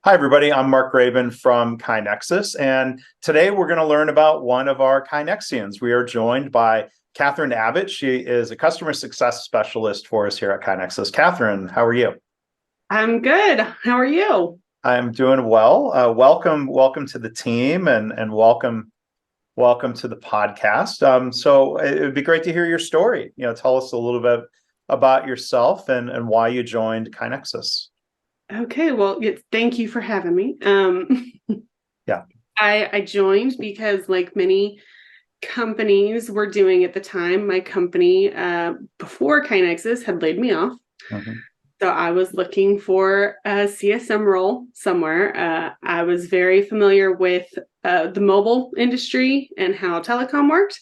Hi, everybody. I'm Mark Graban from KaiNexus, and today we're going to learn about one of our KaiNexians. We are joined by Kathryn Abbott. She is a customer success specialist for us here at KaiNexus. Kathryn, how are you? I'm good. How are you? I'm doing well. Welcome to the team, and welcome to the podcast. So it would be great to hear your story. Tell us a little bit about yourself and why you joined KaiNexus. Okay, well, thank you for having me. Yeah. I joined because, like many companies were doing at the time, my company before KaiNexus had laid me off. Mhm. So I was looking for a CSM role somewhere. I was very familiar with the mobile industry and how telecom worked.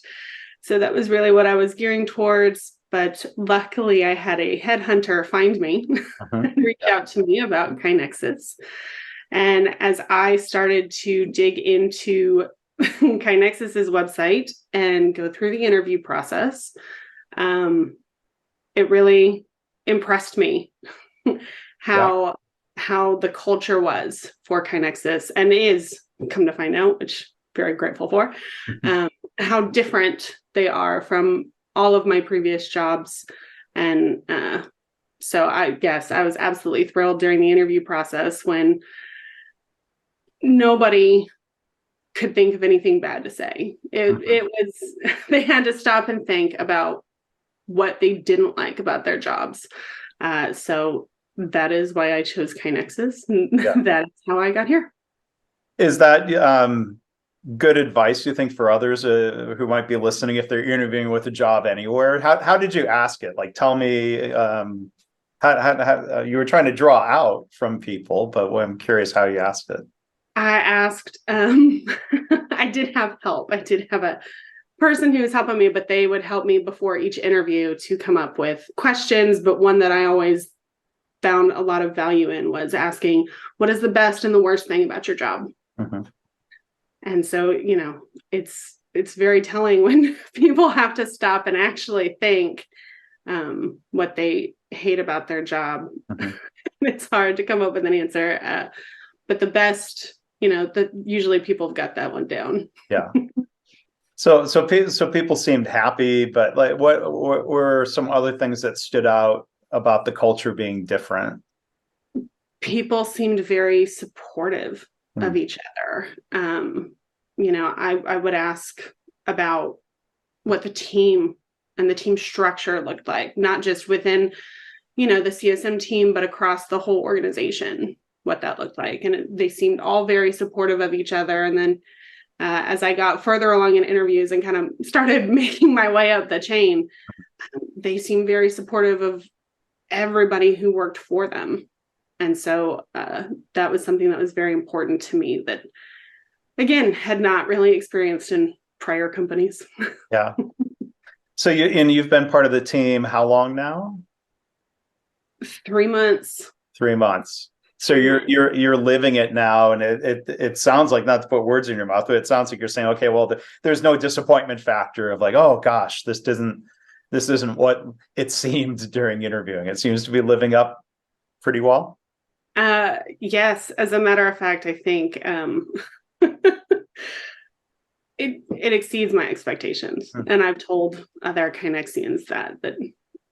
So that was really what I was gearing towards. But luckily, I had a headhunter find me Mhm. and reach Yeah. out to me about KaiNexus. And as I started to dig into KaiNexus's website and go through the interview process, it really impressed me Yeah. how the culture was for KaiNexus and is, come to find out, which I'm very grateful for, how different they are from all of my previous jobs. And so I guess I was absolutely thrilled during the interview process when nobody could think of anything bad to say. It was, they had to stop and think about what they didn't like about their jobs. So that is why I chose KaiNexus. Yeah. That is how I got here. Is that good advice, you think, for others who might be listening if they're interviewing with a job anywhere? How did you ask it? Like, tell me, how you were trying to draw out from people, but I'm curious how you asked it. I asked, I did have help. I did have a person who was helping me, but they would help me before each interview to come up with questions. But one that I always found a lot of value in was asking, what is the best and the worst thing about your job? Mhm. And so, it's very telling when people have to stop and actually think what they hate about their job. Mhm. It's hard to come up with an answer. But the best, usually people have got that one down. Yeah. So people seemed happy, but like, what were some other things that stood out about the culture being different? People seemed very supportive Hmm. of each other. I would ask about what the team and the team structure looked like, not just within, the CSM team, but across the whole organization, what that looked like. And they seemed all very supportive of each other. And then as I got further along in interviews and kind of started making my way up the chain, they seemed very supportive of everybody who worked for them. And so that was something that was very important to me that, again, had not really experienced in prior companies. Yeah. So you've been part of the team how long now? 3 months. 3 months. So 3 months. you're living it now, and it sounds like, not to put words in your mouth, but it sounds like you're saying, okay, well, there's no disappointment factor of like, oh gosh, this isn't what it seemed during interviewing. It seems to be living up pretty well. Yes, as a matter of fact, I think it exceeds my expectations. Hmm. And I've told other KaiNexians that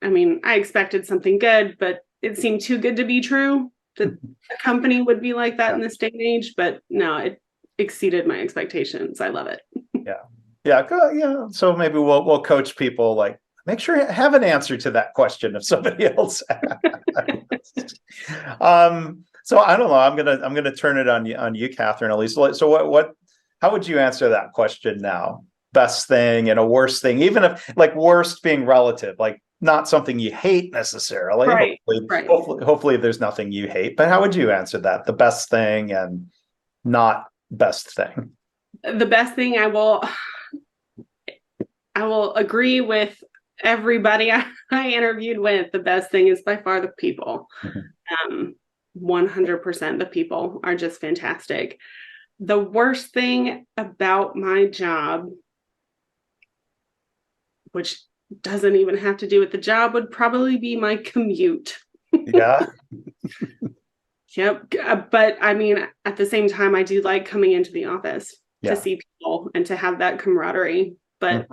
I mean, I expected something good, but it seemed too good to be true that a company would be like that Yeah. in this day and age. But no, it exceeded my expectations. I love it. Yeah. Yeah. Yeah. So maybe we'll coach people, like, make sure you have an answer to that question if somebody else asks. So I don't know. I'm gonna turn it on you, Kathryn, at least. So what how would you answer that question now? Best thing and a worst thing, even if, like, worst being relative, like not something you hate necessarily. Right. Hopefully, Right. hopefully there's nothing you hate. But how would you answer that? The best thing and not best thing. The best thing I will agree with everybody I interviewed with. The best thing is by far the people. Mhm. Um, 100% the people are just fantastic. The worst thing about my job, which doesn't even have to do with the job, would probably be my commute. Yeah. Yep. But I mean, at the same time, I do like coming into the office Yeah. to see people and to have that camaraderie. But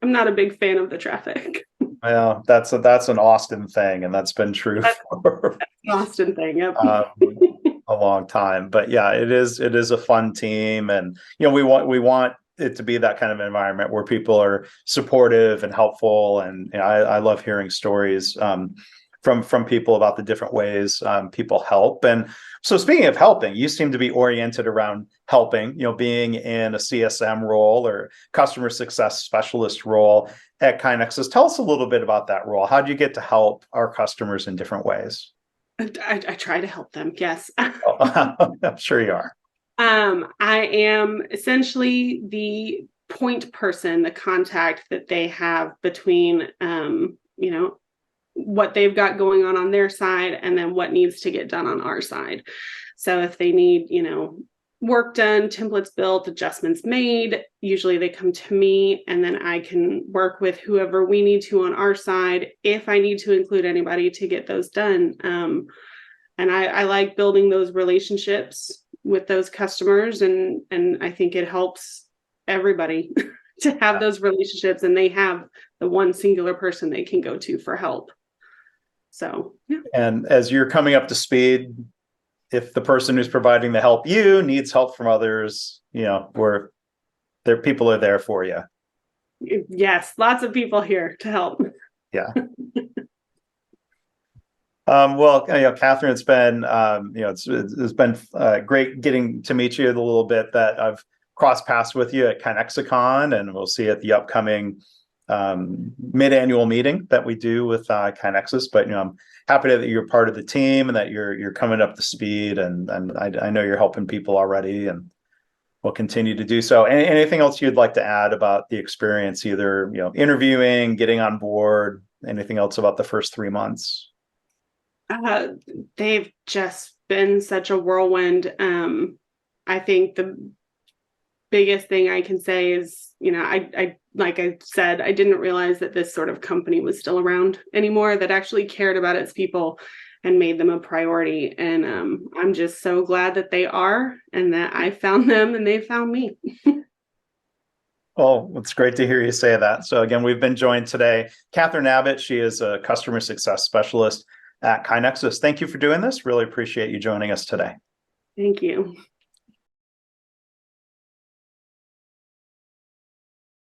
I'm not a big fan of the traffic. Well, that's an Austin thing, and that's been true for An Austin thing. Yep. a long time. But yeah, it is a fun team, and we want it to be that kind of environment where people are supportive and helpful. And I love hearing stories from people about the different ways people help. And so, speaking of helping, you seem to be oriented around helping. Being in a CSM role or customer success specialist role at KaiNexus. Tell us a little bit about that role. How do you get to help our customers in different ways? I try to help them. Yes. I'm sure you are. I am essentially the point person, the contact that they have between, what they've got going on their side and then what needs to get done on our side. So if they need, work done, templates built, adjustments made, usually they come to me, and then I can work with whoever we need to on our side if I need to include anybody to get those done. And I like building those relationships with those customers, and I think it helps everybody to have those relationships, and they have the one singular person they can go to for help. So, yeah. And as you're coming up to speed, if the person who's providing the help you needs help from others, people are there for you. Yes, lots of people here to help. Yeah. Well, Kathryn, it's been it's been great getting to meet you a little bit. That I've crossed paths with you at KaiNexicon, and we'll see you at the upcoming mid-annual meeting that we do with KaiNexus. But I'm happy that you're part of the team and that you're coming up to speed, and I know you're helping people already, and we'll continue to do so. Anything else you'd like to add about the experience, either interviewing, getting on board, anything else about the first 3 months? They've just been such a whirlwind. I think the biggest thing I can say is, I like I said, I didn't realize that this sort of company was still around anymore, that actually cared about its people and made them a priority. And I'm just so glad that they are, and that I found them and they found me. Well, it's great to hear you say that. So again, we've been joined today, Kathryn Abbott. She is a customer success specialist at KaiNexus. Thank you for doing this. Really appreciate you joining us today. Thank you.